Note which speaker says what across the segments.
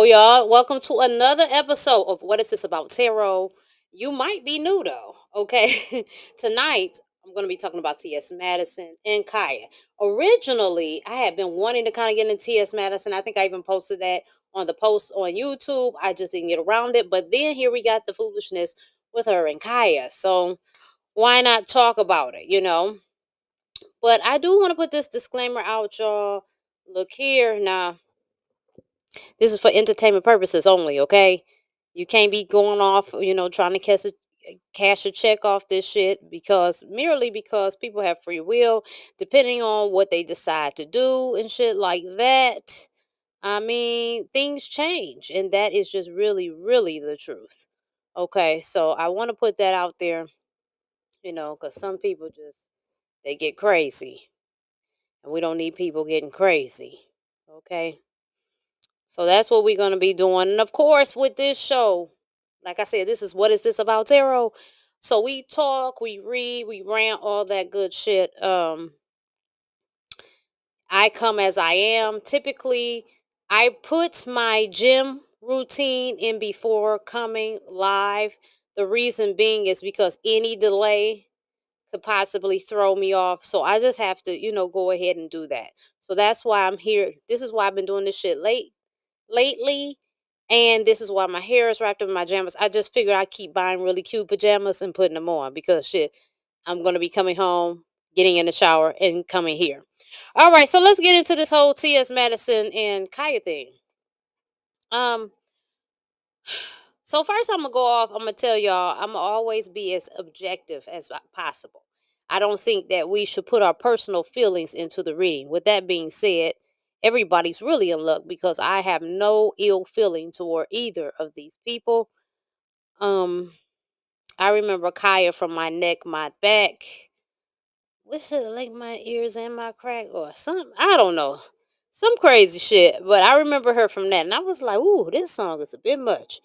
Speaker 1: Hello, y'all. Welcome to another episode of What Is This About Tarot? You might be new, though. Okay. Tonight, I'm going to be talking about T.S. Madison and Khia. Originally, I had been wanting to kind of get into T.S. Madison. I think I even posted that on the post on YouTube. I just didn't get around it. But then here we got the foolishness with her and Khia. So why not talk about it? But I do want to put this disclaimer out, y'all. Look here. Now, this is for entertainment purposes only, okay? You can't be going off, trying to cash a check off this shit because merely because people have free will, depending on what they decide to do and shit like that. I mean, things change, and that is just really, really the truth. Okay, so I want to put that out there, because some people just they get crazy, and we don't need people getting crazy. Okay. So that's what we're going to be doing. And of course, with this show, like I said, this is What Is This About Tarot? So we talk, we read, we rant, all that good shit. I come as I am. Typically, I put my gym routine in before coming live. The reason being is because any delay could possibly throw me off. So I just have to, go ahead and do that. So that's why I'm here. This is why I've been doing this shit lately. And this is why my hair is wrapped up in my pajamas. I just figured I keep buying really cute pajamas and putting them on because shit, I'm gonna be coming home, getting in the shower, and coming here. All right, so let's get into this whole T.S. Madison and Khia thing. Um, so first I'm gonna go off. I'm gonna tell y'all I'm gonna always be as objective as possible. I don't think that we should put our personal feelings into the reading. With that being said, everybody's really in luck because I have no ill feeling toward either of these people. Um, I remember Kaya from my neck, my back. What's it like my ears and my crack or something? I don't know. Some crazy shit. But I remember her from that. And I was like, ooh, this song is a bit much.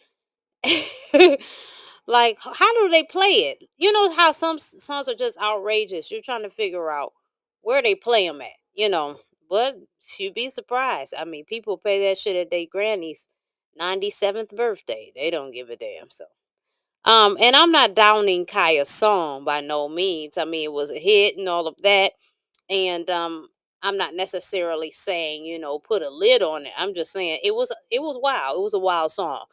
Speaker 1: Like, how do they play it? You know how some songs are just outrageous. You're trying to figure out where they play them at. But you'd be surprised. I mean, people pay that shit at their granny's 97th birthday. They don't give a damn. So, and I'm not downing Kaya's song by no means. I mean, it was a hit and all of that. And I'm not necessarily saying, put a lid on it. I'm just saying it was wild. It was a wild song.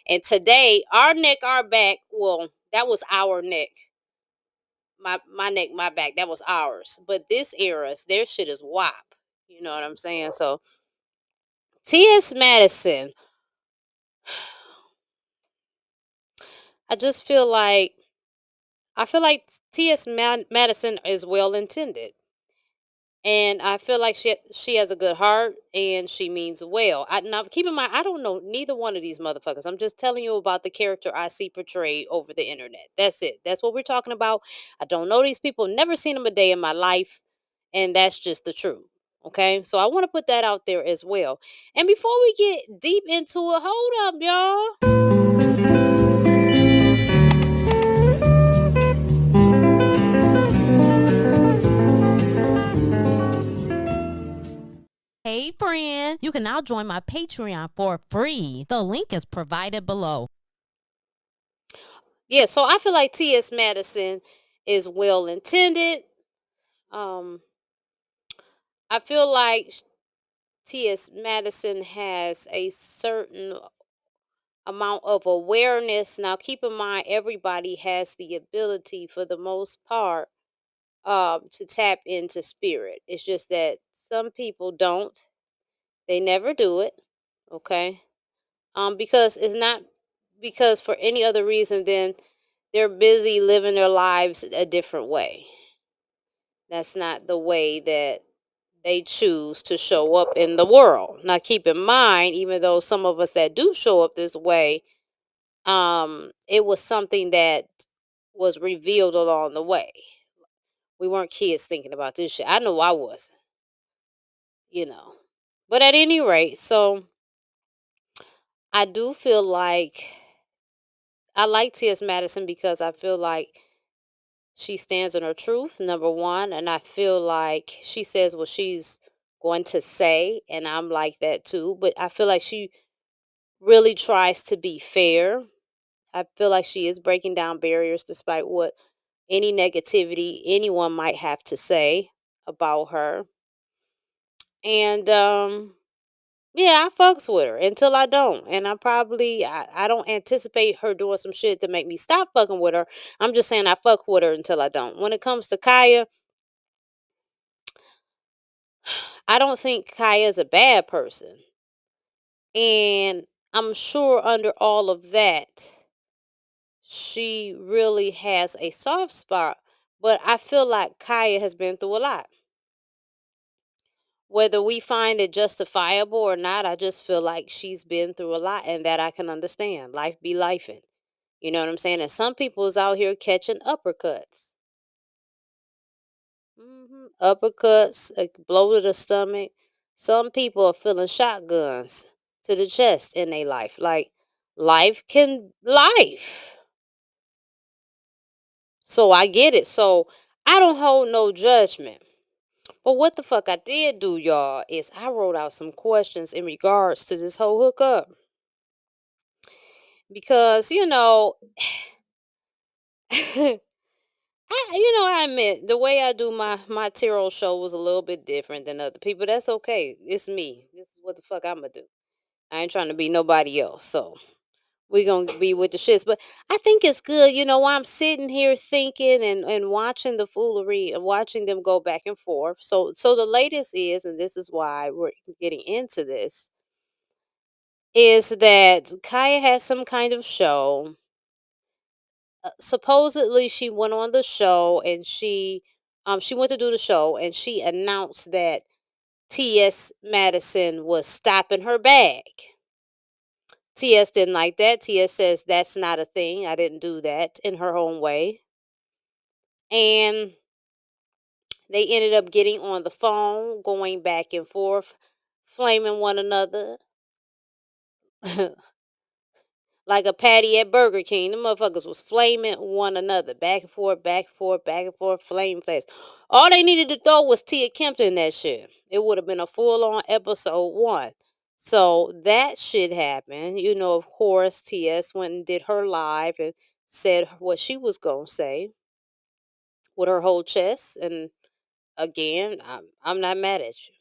Speaker 1: And today, our neck, our back, well, that was our neck. My neck, my back, that was ours. But this era's, their shit is WAP. You know what I'm saying? So T.S. Madison, I just feel like T.S. Madison is well intended. And I feel like she has a good heart and she means well. Now keep in mind, I don't know neither one of these motherfuckers. I'm just telling you about the character I see portrayed over the internet. That's it. That's what we're talking about. I don't know these people, never seen them a day in my life, and that's just the truth. Okay, so I want to put that out there as well. And before we get deep into it, hold up, y'all.
Speaker 2: Hey friend, you can now join my Patreon for free. The link is provided below.
Speaker 1: Yeah, so I feel like T.S. Madison is well intended. Um, I feel like T.S. Madison has a certain amount of awareness. Now, keep in mind, everybody has the ability, for the most part, to tap into spirit. It's just that some people don't. They never do it. Okay. Because it's not because for any other reason than they're busy living their lives a different way. That's not the way that they choose to show up in the world. Now, keep in mind, even though some of us that do show up this way, it was something that was revealed along the way. We weren't kids thinking about this shit. I know I wasn't, you know. But at any rate, so I do feel like I like T.S. Madison because I feel like she stands on her truth, number one, and I feel like she says what she's going to say, and I'm like that too. But I feel like she really tries to be fair. I feel like she is breaking down barriers despite what any negativity anyone might have to say about her. And yeah, I fucks with her until I don't. And I don't anticipate her doing some shit to make me stop fucking with her. I'm just saying I fuck with her until I don't. When it comes to Kaya, I don't think Kaya is a bad person. And I'm sure under all of that, she really has a soft spot. But I feel like Kaya has been through a lot. Whether we find it justifiable or not, I just feel like she's been through a lot and that I can understand. Life be lifing. You know what I'm saying? And some people is out here catching uppercuts. Uppercuts, a blow to the stomach. Some people are feeling shotguns to the chest in their life. Like, life. So I get it. So I don't hold no judgment. But what the fuck I did do, y'all, is I wrote out some questions in regards to this whole hookup. Because, I admit the way I do my tarot show was a little bit different than other people. That's okay. It's me. This is what the fuck I'm gonna do. I ain't trying to be nobody else. So we gonna be with the shits. But I think it's good. While I'm sitting here thinking and watching the foolery and watching them go back and forth. So the latest is, and this is why we're getting into this, is that Kaya has some kind of show. Supposedly she went on the show and she went to do the show and she announced that TS Madison was stopping her bag. TS didn't like that. TS says that's not a thing. I didn't do that in her own way. And they ended up getting on the phone, going back and forth, flaming one another. Like a patty at Burger King. The motherfuckers was flaming one another. Back and forth, back and forth, back and forth, flame fest. All they needed to throw was Tia Kempton in that shit. It would have been a full on episode one. So that shit happened. Of course, TS went and did her live and said what she was going to say with her whole chest. And again, I'm not mad at you.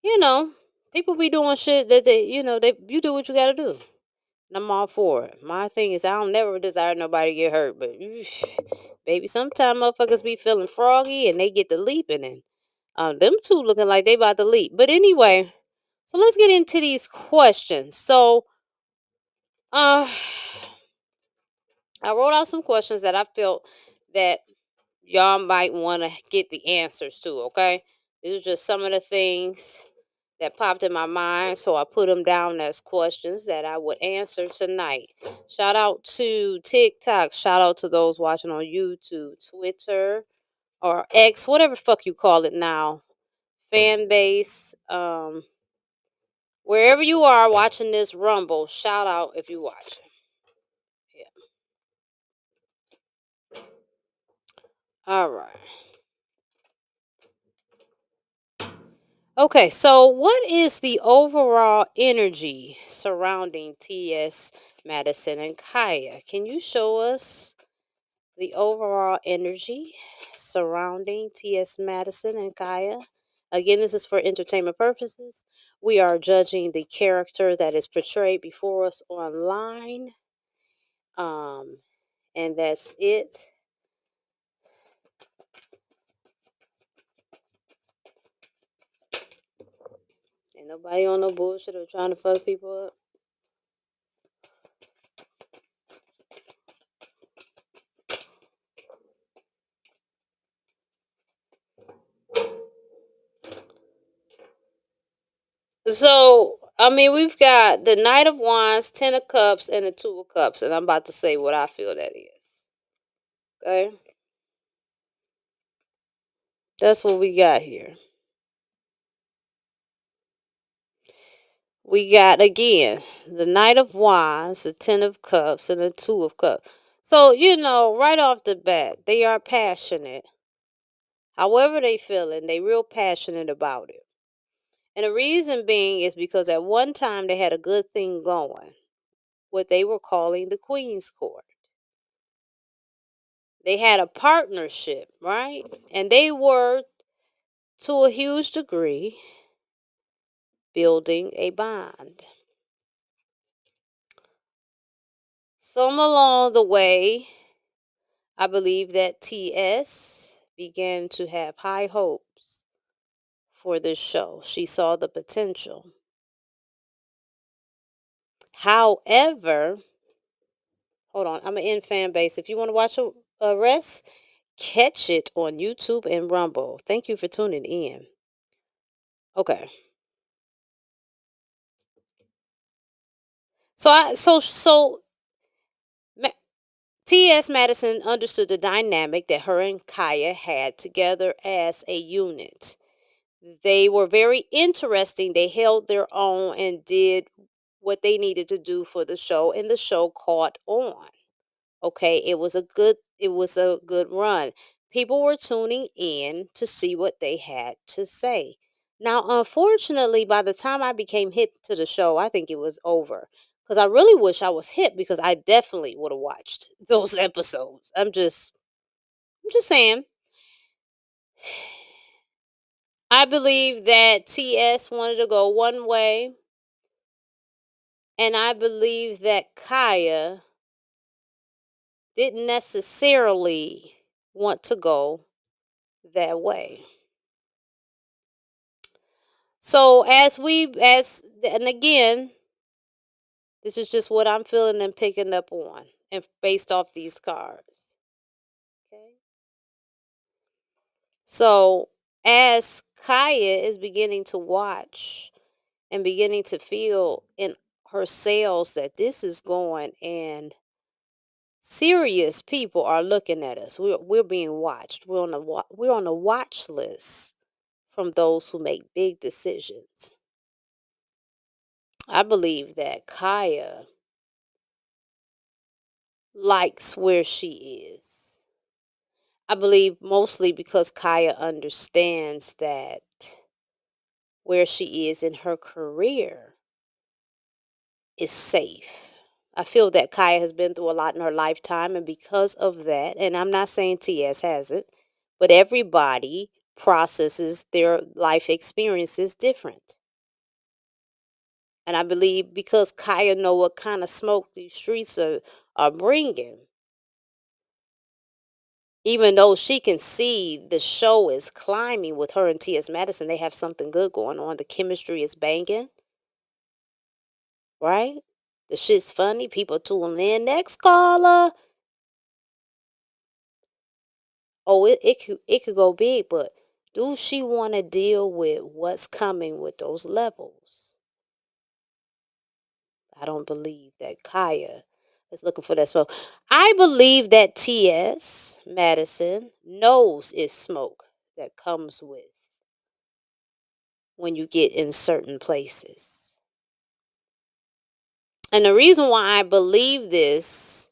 Speaker 1: You know, People be doing shit that you do what you got to do. And I'm all for it. My thing is, I don't never desire nobody to get hurt, but baby, sometimes motherfuckers be feeling froggy and they get to leaping, and them two looking like they about to leap. But anyway, so let's get into these questions. So, uh, I wrote out some questions that I felt that y'all might want to get the answers to. Okay, these are just some of the things that popped in my mind. So I put them down as questions that I would answer tonight. Shout out to TikTok. Shout out to those watching on YouTube, Twitter, or X, whatever fuck you call it now. Fan base. Wherever you are watching this Rumble, shout out if you watch. Yeah. All right. Okay, so what is the overall energy surrounding TS Madison and Kaya? Can you show us the overall energy surrounding T.S. Madison and Kaya? Again, this is for entertainment purposes. We are judging the character that is portrayed before us online. Um, and that's it. Ain't nobody on no bullshit or trying to fuck people up. So, we've got the Knight of Wands, Ten of Cups, and the Two of Cups. And I'm about to say what I feel that is. Okay? That's what we got here. We got again the Knight of Wands, the Ten of Cups, and the Two of Cups. So, right off the bat, they are passionate. However they feeling, they real passionate about it. And the reason being is because at one time they had a good thing going, what they were calling the Queen's Court. They had a partnership, right? And they were, to a huge degree, building a bond. Some along the way, I believe that TS began to have high hopes for this show. She saw the potential. However, hold on, I'm an in fan base. If you want to watch a rest, catch it on YouTube and Rumble. Thank you for tuning in. Okay. So T.S. Madison understood the dynamic that her and Khia had together as a unit. They were very interesting. They held their own and did what they needed to do for the show, and the show caught on. Okay, it was a good run. People were tuning in to see what they had to say. Now, unfortunately, by the time I became hip to the show, I think it was over. Because I really wish I was hip because I definitely would have watched those episodes. I'm just saying. I believe that TS wanted to go one way, and I believe that Kaya didn't necessarily want to go that way. So and again, this is just what I'm feeling and picking up on, and based off these cards. Okay. So as Kaya is beginning to watch and beginning to feel in her cells that this is going, and serious people are looking at us. We're being watched. We're on a watch list from those who make big decisions. I believe that Kaya likes where she is. I believe mostly because Kaya understands that where she is in her career is safe. I feel that Kaya has been through a lot in her lifetime, and because of that, and I'm not saying TS hasn't, but everybody processes their life experiences different. And I believe because Kaya know what kind of smoke these streets are bringing, even though she can see the show is climbing with her and T.S. Madison, they have something good going on. The chemistry is banging, right? The shit's funny. People tuning in. Next caller. Oh, it could go big, but do she want to deal with what's coming with those levels? I don't believe that Kaya is looking for that smoke. I believe that T.S. Madison knows it's smoke that comes with when you get in certain places. And the reason why I believe this,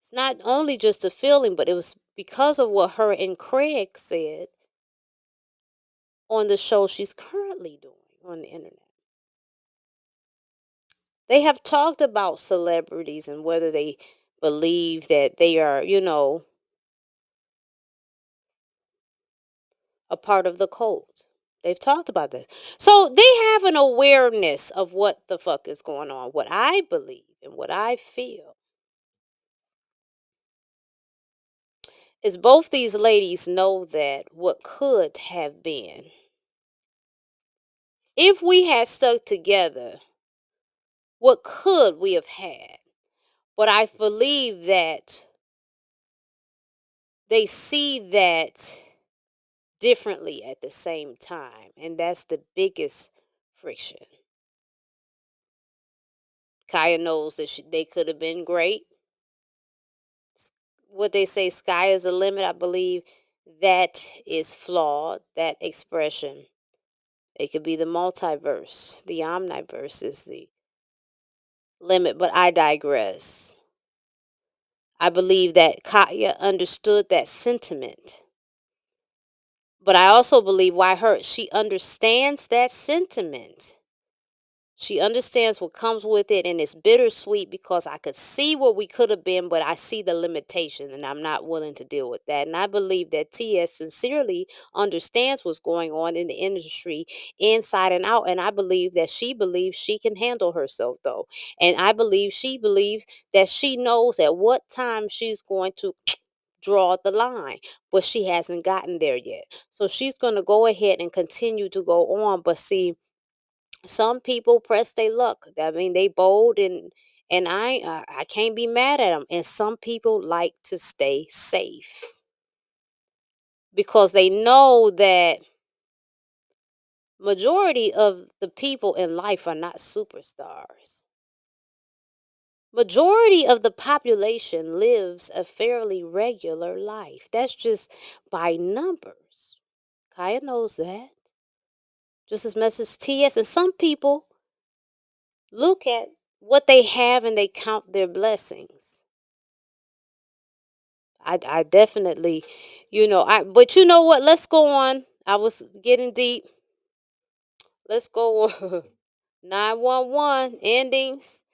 Speaker 1: it's not only just a feeling, but it was because of what her and Craig said on the show she's currently doing on the internet. They have talked about celebrities and whether they believe that they are, a part of the cult. They've talked about this. So they have an awareness of what the fuck is going on. What I believe and what I feel is both these ladies know that what could have been, if we had stuck together, what could we have had? But I believe that they see that differently at the same time. And that's the biggest friction. Kaya knows that they could have been great. What they say, sky is the limit. I believe that is flawed, that expression. It could be the multiverse, the omniverse is the limit, but I digress. I believe that Kaya understood that sentiment, But I also believe why her she understands that sentiment. She understands what comes with it, and it's bittersweet because I could see where we could have been, but I see the limitation, and I'm not willing to deal with that. And I believe that TS sincerely understands what's going on in the industry inside and out. And I believe that she believes she can handle herself, though. And I believe she believes that she knows at what time she's going to draw the line, but she hasn't gotten there yet. So she's going to go ahead and continue to go on. But see, some people press their luck. I mean, they bold, and I can't be mad at them. And some people like to stay safe because they know that majority of the people in life are not superstars. Majority of the population lives a fairly regular life. That's just by numbers. Kaya knows that. Just as much as TS. And some people look at what they have and they count their blessings. I definitely, but you know what? Let's go on. I was getting deep. Let's go on. 911 endings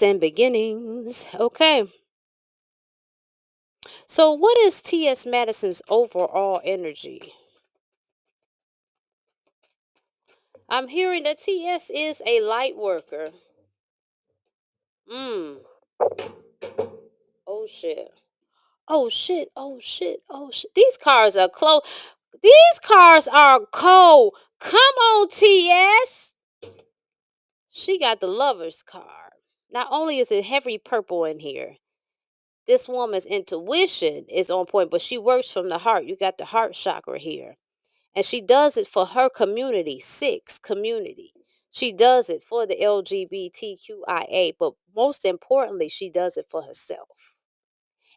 Speaker 1: and beginnings. Okay. So what is TS Madison's overall energy? I'm hearing that TS is a light worker. Mm. Oh shit. Oh shit. Oh shit. Oh shit. These cars are close. These cars are cold. Come on, TS. She got the lover's card. Not only is it heavy purple in here, this woman's intuition is on point, but she works from the heart. You got the heart chakra here. And she does it for her community, six community. She does it for the LGBTQIA, but most importantly, she does it for herself.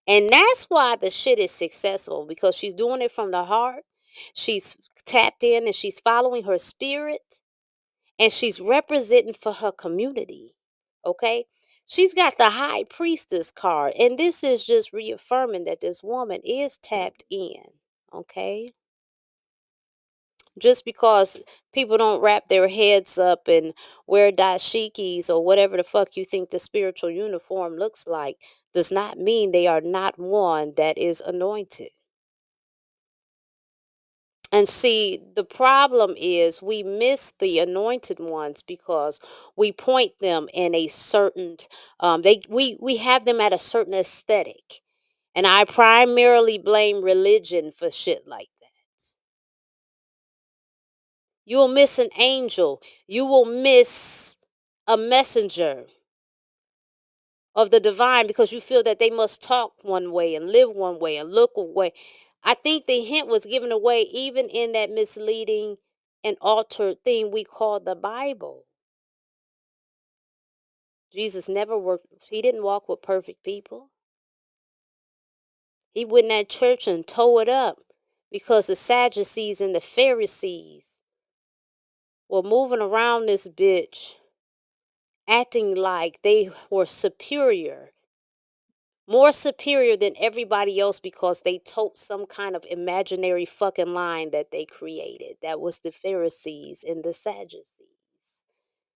Speaker 1: And that's why the shit is successful because she's doing it from the heart. She's tapped in and she's following her spirit and she's representing for her community. Okay? She's got the high priestess card, and this is just reaffirming that this woman is tapped in. Okay? Just because people don't wrap their heads up and wear dashikis or whatever the fuck you think the spiritual uniform looks like does not mean they are not one that is anointed. And see, the problem is we miss the anointed ones because we point them in a certain we have them at a certain aesthetic. And I primarily blame religion for shit like that. You will miss an angel. You will miss a messenger of the divine because you feel that they must talk one way and live one way and look a way. I think the hint was given away even in that misleading and altered thing we call the Bible. Jesus never worked, he didn't walk with perfect people. He went in that church and tore it up because the Sadducees and the Pharisees were moving around this bitch acting like they were superior, more superior than everybody else because they told some kind of imaginary fucking line that they created. That was the Pharisees and the Sadducees.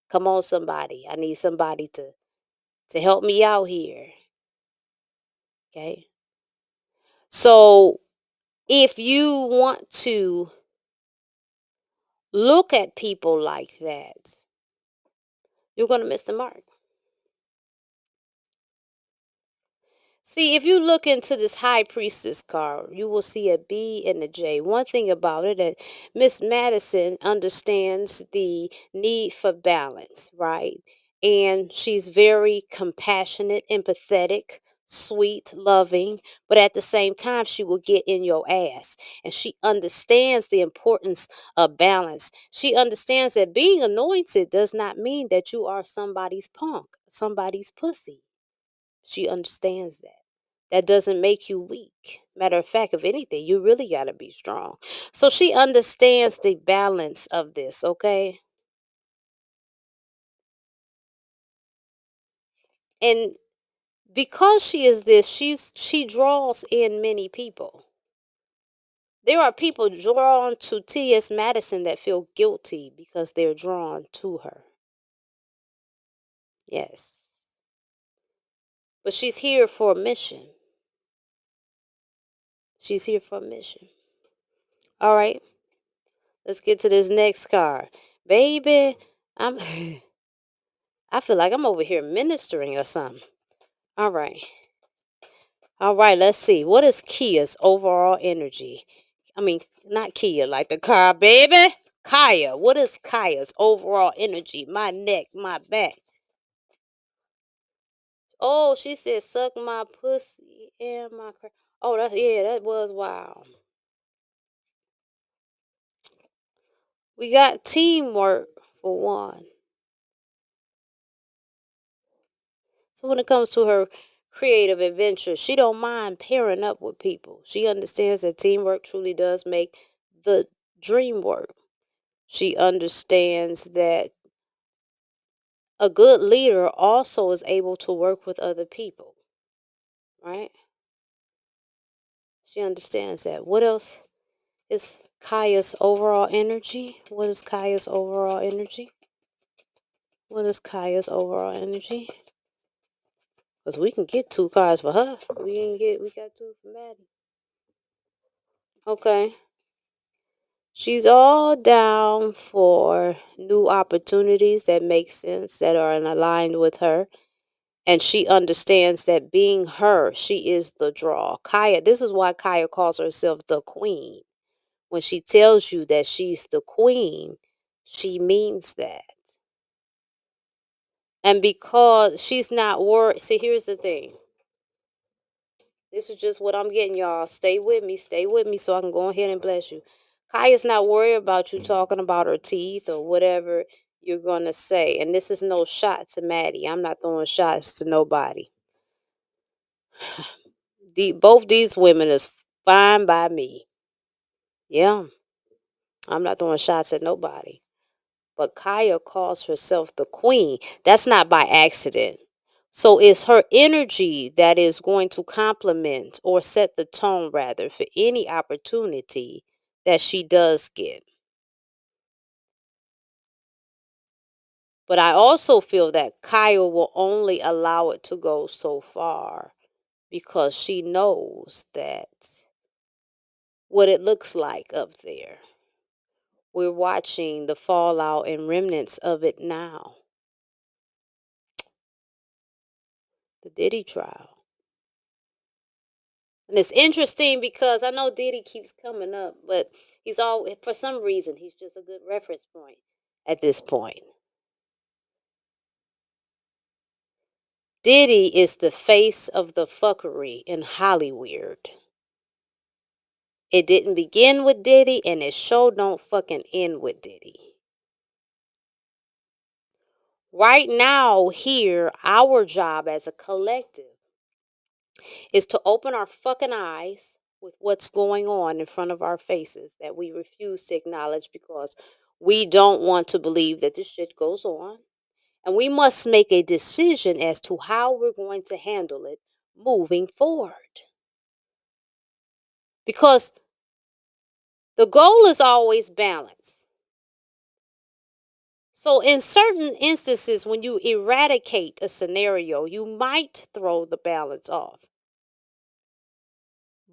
Speaker 1: Come on, somebody. I need somebody to help me out here. Okay. So if you want to look at people like that, you're going to miss the mark. See, if you look into this high priestess card, you will see a B and a J. One thing about it that Miss Madison understands the need for balance, right? And she's very compassionate, empathetic, sweet, loving, but at the same time, she will get in your ass. And she understands the importance of balance. She understands that being anointed does not mean that you are somebody's punk, somebody's pussy. She understands that. That doesn't make you weak. Matter of fact, if anything, you really got to be strong. So she understands the balance of this, okay? And because she is this, she draws in many people. There are people drawn to T.S. Madison that feel guilty because they're drawn to her. Yes. But she's here for a mission. She's here for a mission. All right. Let's get to this next card. Baby, I'm I feel like I'm over here ministering or something. All right. All right, let's see. What is Khia's overall energy? I mean, not Khia, like the car, baby. Khia. What is Khia's overall energy? My neck, my back. Oh, she said, suck my pussy and my crack. Oh, that was wild. We got teamwork for one. So when it comes to her creative adventure, she don't mind pairing up with people. She understands that teamwork truly does make the dream work. She understands that a good leader also is able to work with other people, right? She understands that. What else is Kaya's overall energy? What is Kaya's overall energy? What is Kaya's overall energy? Because we can get 2 cards for her. We got 2 for Maddie. Okay. She's all down for new opportunities that make sense, that are aligned with her. And she understands that being her, she is the draw. Khia, this is why Khia calls herself the queen. When she tells you that she's the queen, she means that. And because she's not worried, see, here's the thing. This is just what I'm getting, y'all. Stay with me so I can go ahead and bless you. Kaya's not worried about you talking about her teeth or whatever you're going to say. And this is no shot to Maddie. I'm not throwing shots to nobody. Both these women is fine by me. Yeah, I'm not throwing shots at nobody. But Kaya calls herself the queen. That's not by accident. So it's her energy that is going to complement or set the tone, rather, for any opportunity that she does get. But I also feel that Kaya will only allow it to go so far because she knows that what it looks like up there. We're watching the fallout and remnants of it now. The Diddy trial. And it's interesting because I know Diddy keeps coming up, but he's all, for some reason, he's just a good reference point at this point. Diddy is the face of the fuckery in Hollywood. It didn't begin with Diddy, and it sure don't fucking end with Diddy. Right now, here, our job as a collective is to open our fucking eyes with what's going on in front of our faces that we refuse to acknowledge because we don't want to believe that this shit goes on. And we must make a decision as to how we're going to handle it moving forward. Because the goal is always balance. So, in certain instances, when you eradicate a scenario, you might throw the balance off.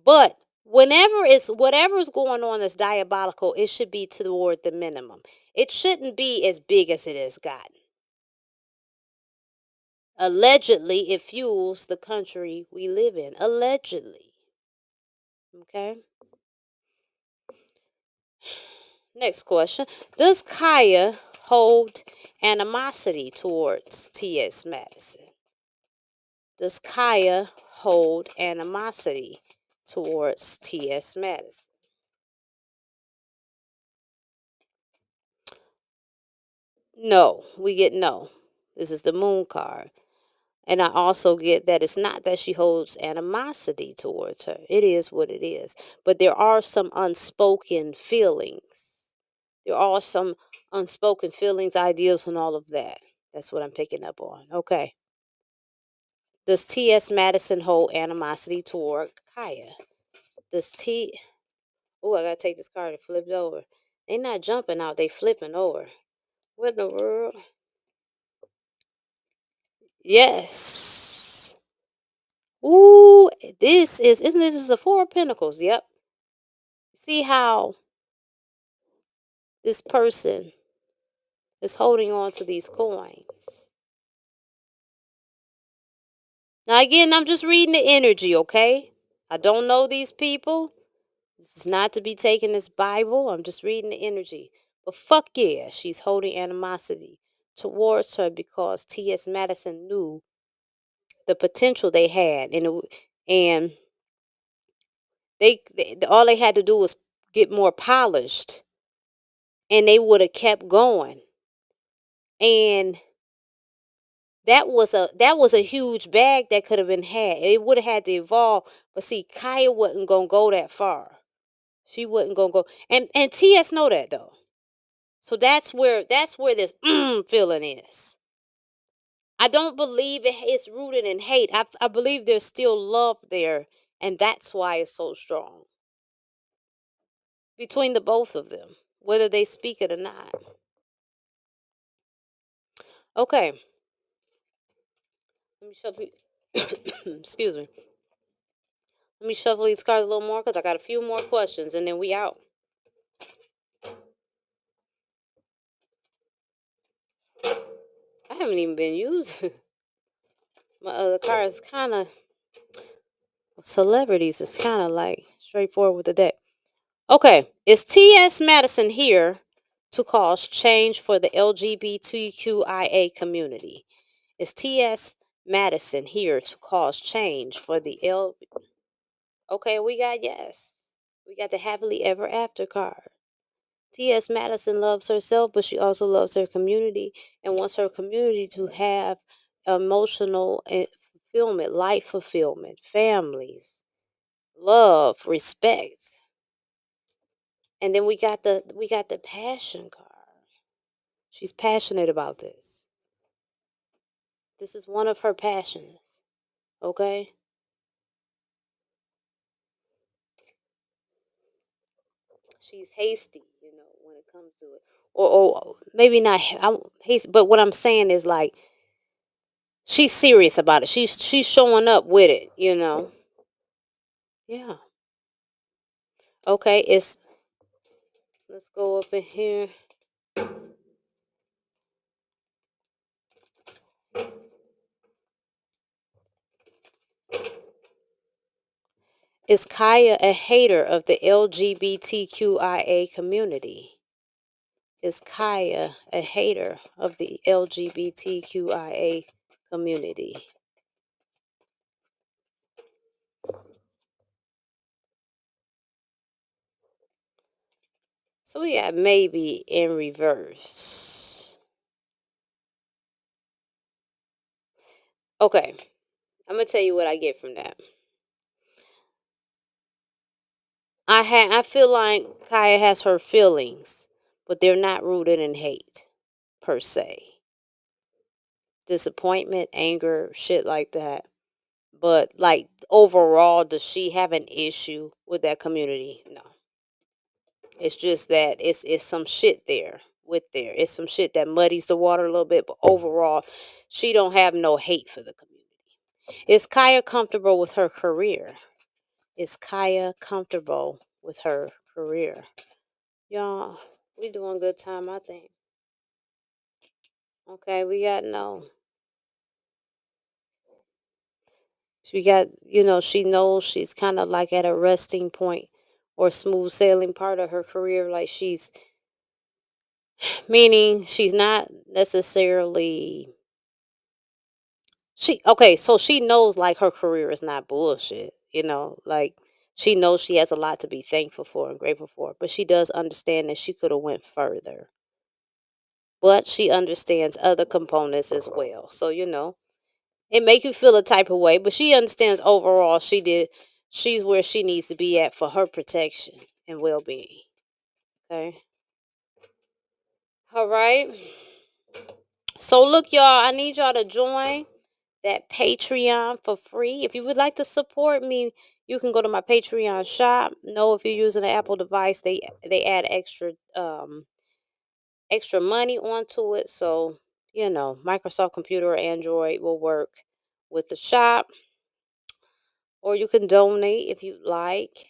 Speaker 1: But whatever's going on that's diabolical, it should be toward the minimum. It shouldn't be as big as it has gotten. Allegedly, it fuels the country we live in. Allegedly. Okay. Next question. Does Kaya hold animosity towards T.S. Madison? Does Kaya hold animosity towards T.S. Madison? No, we get no. This is the moon card. And I also get that it's not that she holds animosity towards her. It is what it is. But there are some unspoken feelings. There are some unspoken feelings, ideals, and all of that. That's what I'm picking up on. Okay. Does T.S. Madison hold animosity toward Kaya? Does T. Oh, I gotta take this card and flip it over. They not jumping out, they flipping over. What in the world? Yes. Ooh, isn't this the Four of Pentacles? Yep. See how this person is holding on to these coins. Now again, I'm just reading the energy, okay? I don't know these people. This is not to be taken as Bible. I'm just reading the energy. But fuck yeah, she's holding animosity towards her because T.S. Madison knew the potential they had, and they all they had to do was get more polished, and they would have kept going. And that was a huge bag that could have been had. It would have had to evolve, but see, Khia wasn't gonna go that far. She wasn't gonna go, and T.S. know that though. So that's where this feeling is. I don't believe it's rooted in hate. I believe there's still love there, and that's why it's so strong between the both of them, whether they speak it or not. Okay, let me shuffle. Excuse me. Let me shuffle these cards a little more because I got a few more questions, and then we out. I haven't even been using my other cards. Kind of celebrities. It's kind of like straightforward with the deck. Okay, is T.S. Madison here to cause change for the LGBTQIA community? Is T.S. Madison here to cause change for the L? Okay, we got yes. We got the happily ever after card. T.S. Madison loves herself, but she also loves her community and wants her community to have emotional fulfillment, life fulfillment, families, love, respect. And then we got the passion card. She's passionate about this. This is one of her passions. Okay? She's hasty, when it comes to it. Or maybe not hasty, but what I'm saying is like she's serious about it. She's showing up with it. Yeah. Okay, let's go up in here. Is Khia a hater of the LGBTQIA community? Is Khia a hater of the LGBTQIA community? So we got maybe in reverse. Okay, I'm gonna tell you what I get from that. I feel like Kaya has her feelings, but they're not rooted in hate per se. Disappointment, anger, shit like that. But like overall, does she have an issue with that community? No. It's just that it's some shit there with there. It's some shit that muddies the water a little bit, but overall, she don't have no hate for the community. Is Kaya comfortable with her career? Is Kaya comfortable with her career? Y'all, we doing good time, I think. Okay, we got no. We got, she knows she's kind of like at a resting point or smooth sailing part of her career. Like meaning she's not necessarily okay, so she knows like her career is not bullshit. Like she knows she has a lot to be thankful for and grateful for, but she does understand that she could have went further. But she understands other components as well. So, it make you feel a type of way, but she understands overall she's where she needs to be at for her protection and well-being. Okay. All right. So look, y'all, I need y'all to join that Patreon for free. If you would like to support me, You can go to my Patreon shop. No, if you're using an Apple device, they add extra money onto it. So, Microsoft Computer or Android will work with the shop, or you can donate if you like.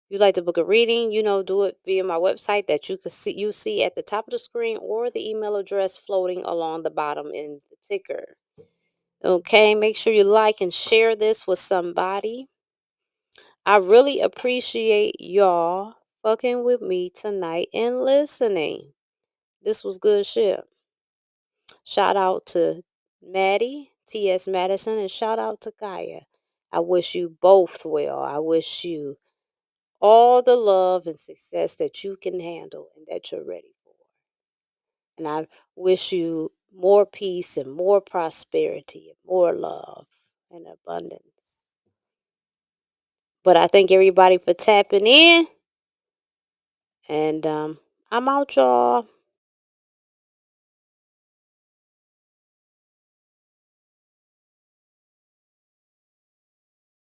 Speaker 1: If you like to book a reading, do it via my website that you see at the top of the screen, or the email address floating along the bottom in the ticker. Okay, make sure you like and share this with somebody. I really appreciate y'all fucking with me tonight and listening. This was good shit. Shout out to Maddie, T.S. Madison, and shout out to Khia. I wish you both well. I wish you all the love and success that you can handle and that you're ready for. And I wish you more peace and more prosperity and more love and abundance. But I thank everybody for tapping in. And I'm out, y'all.